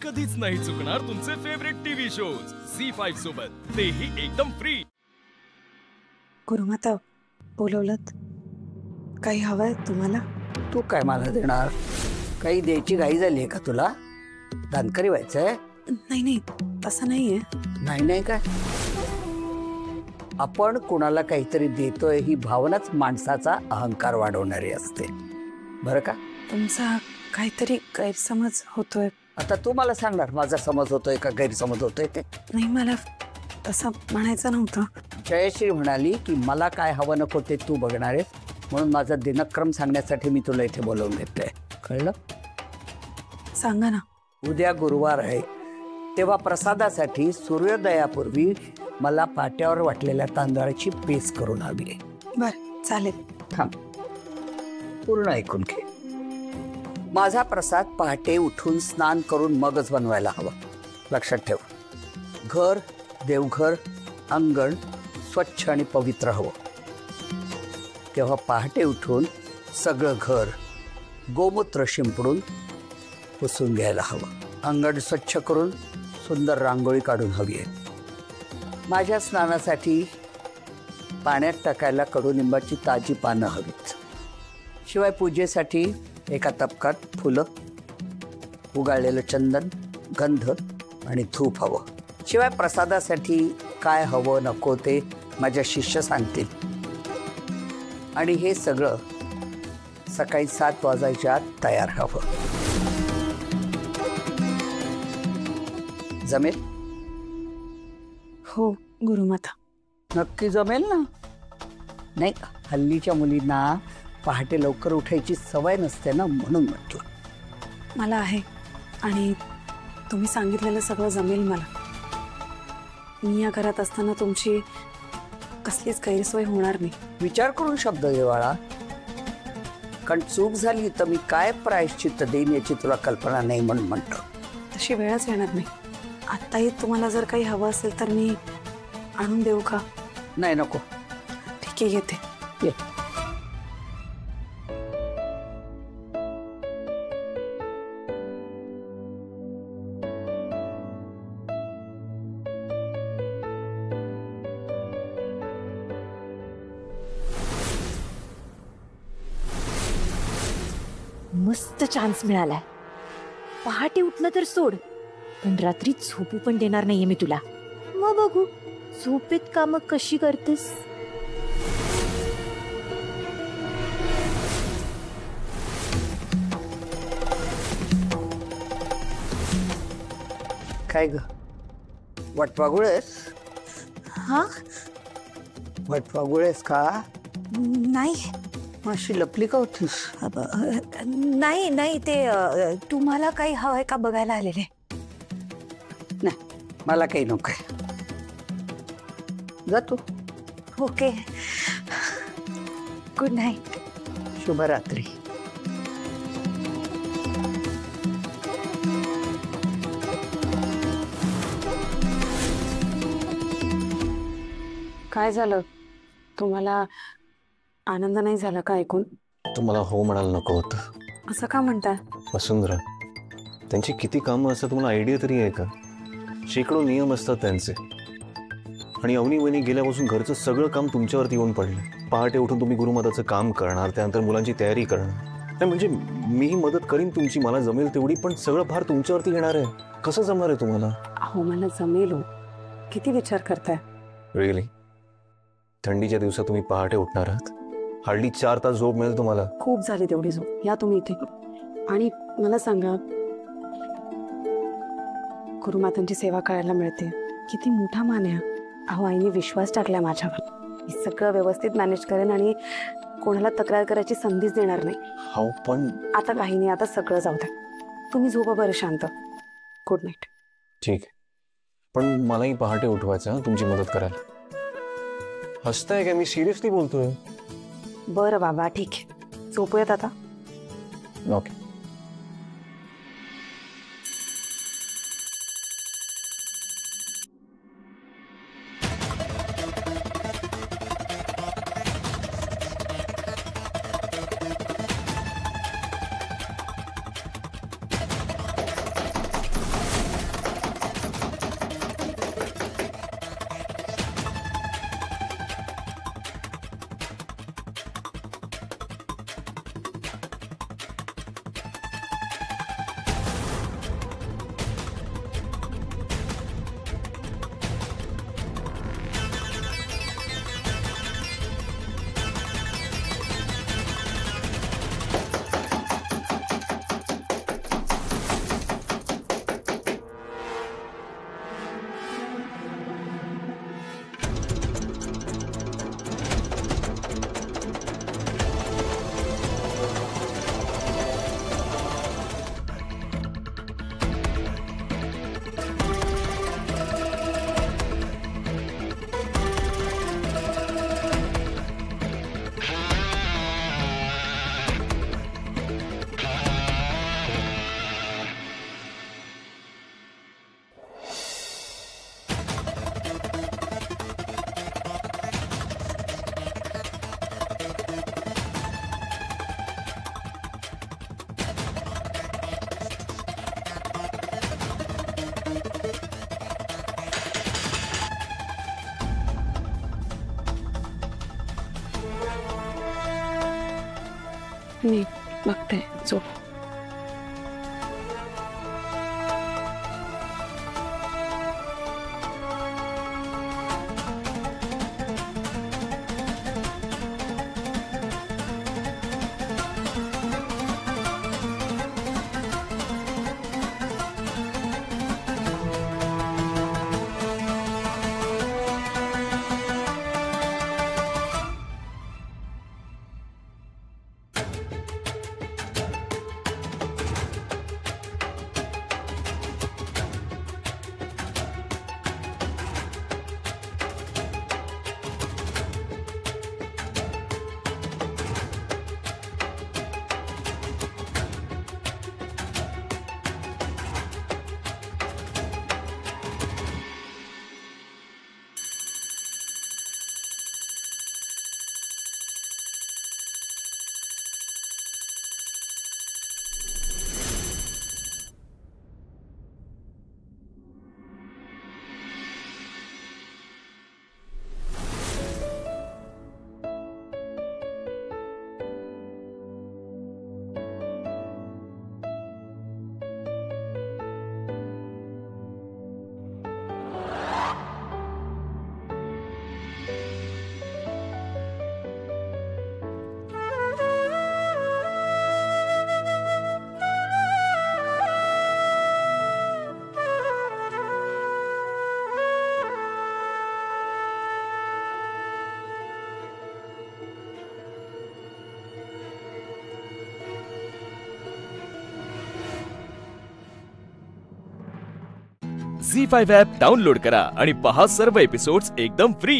कधीच नाही चुकणार तुमचे फेवरेट टीव्ही शोज झी5 सोबत, तेही एकदम फ्री। गुरुमाता बोलवलत, काही हवंय तुम्हाला? तू काय मला देणार? काही द्यायची घाई झाली आहे का तुला? दानकरी व्हायचंय? नाही नाही, असं नाहीये। नाही काय, आपण कोणाला काहीतरी देतोय ही भावनाच माणसाचा अहंकार वाढवणारी असते, बरं का? तुमचा काहीतरी गैरसमज होतोय। आता तू मला सांगणार माझा समज होतोय का गैरसमज होतोय ते? नाही, मला तसं म्हणायचं नव्हतं। जयश्री म्हणाली की मला काय हवं नको ते तू बघणार आहेस, म्हणून माझा दिनक्रम सांगण्यासाठी मी तुला इथे बोलवून घेतलंय, कळलं? सांगा ना। उद्या गुरुवार आहे, तेव्हा प्रसादासाठी सूर्योदयापूर्वी मला पाट्यावर वाटलेल्या तांदळाची पेस करून हवी आहे। बरं, चालेल। थांब, पूर्ण ऐकून घे। माझा प्रसाद पहाटे उठून स्नान करून मगच बनवायला हवा, लक्षात ठेव। घर, देवघर, अंगण स्वच्छ आणि पवित्र हवं। तेव्हा पहाटे उठून सगळं घर गोमूत्र शिंपडून पुसून घ्यायला हवं। अंगण स्वच्छ करून सुंदर रांगोळी काढून हवी आहे। माझ्या स्नानासाठी पाण्यात टाकायला कडुलिंबाची ताजी पानं हवीत। शिवाय पूजेसाठी एका तपकात फुलं, उगाळलेलं चंदन, गंध आणि धूप हवं। शिवाय प्रसादासाठी काय हवं नको ते माझ्या शिष्य सांगतील, आणि हे सगळं सकाळी 7 वाजायच्या आत तयार हवं। जमेल? हो गुरुमाता। नक्की जमेल ना? नाही, हल्लीच्या मुलींना पहाटे लवकर उठायची सवय नसते ना, म्हणून म्हटलं। मला आहे, आणि तुम्ही सांगितलेलं सगळं जमेल मला। मी या घरात असताना तुमची कसलीच गैरसोय होणार नाही। विचार करून शब्द देवाळा, कारण चूक झाली तर मी काय प्रायश्चित्त देईन याची तुला कल्पना नाही, म्हणून म्हणतो। तशी वेळच येणार नाही। आत्ताही तुम्हाला जर काही हवं असेल तर मी आणून देऊ का? नाही, नको। ठीक आहे, येते। ये। मस्त चान्स मिळालाय। पहाटे उठणं तर सोड, पण रात्री झोपू पण देणार नाहीये मी तुला। मग बघू झोपेत कामं कशी करतेस। काय ग, वटवागुळेस? हा, वटवागुळेस का? नाही अशी लपली का होतीस? नाही नाही, ते तुम्हाला काही हवंय का बघायला आलेले। नाही, मला काही नकोय, जा तू। Okay, good night. शुभरात्री। काय झालं? तुम्हाला आनंद नाही झाला का ऐकून? तुम्हाला हो म्हणायला नको होतं। असं का म्हणताय? वसुंधरा, त्यांची किती कामं असतात तुम्हाला आयडिया तरी आहे का? शेकडो नियम असतात त्यांचे, आणि अवनी वनी गेल्यापासून घरचं सगळं काम तुमच्यावरती येऊन पडलं। पहाटे उठून तुम्ही गुरुमाताचं काम करणार, त्यानंतर मुलांची तयारी करणार। नाही म्हणजे मीही मदत करीन तुमची, मला जमेल तेवढी, पण सगळं फार तुमच्यावरती येणार आहे। कसं जमणार आहे तुम्हाला? अहो, मला जमेल हो। किती विचार करताय? रिअली? थंडीच्या दिवसात तुम्ही पहाटे उठणार आहात? हार्डली 4 तास झोप मिळेल तुम्हाला। खूप झाली तेवढी झोप। या तुम्ही इथे, आणि मला सांगा, गुरुमातांची सेवा करायला मिळते, किती मोठा मान आहे। अहो, आईने विश्वास टाकलाय माझ्यावर, मी सगळं व्यवस्थित मॅनेज करेन आणि कोणाला तक्रार करायची संधीच देणार नाही। हो, पण आता काही नाही, आता सगळं जाऊ द्या। तुम्ही झोपा बरं शांत। Good night. ठीक आहे, पण मलाही पहाटे उठवायचं तुमची मदत करायला। हसताय का? मी सिरियसली बोलतोय। बरं बाबा, ठीक आहे, झोपूयात आता। ओके। मी बघते झोप. झी5 ॲप डाउनलोड करा आणि पहा सर्व एपिसोड्स एकदम फ्री.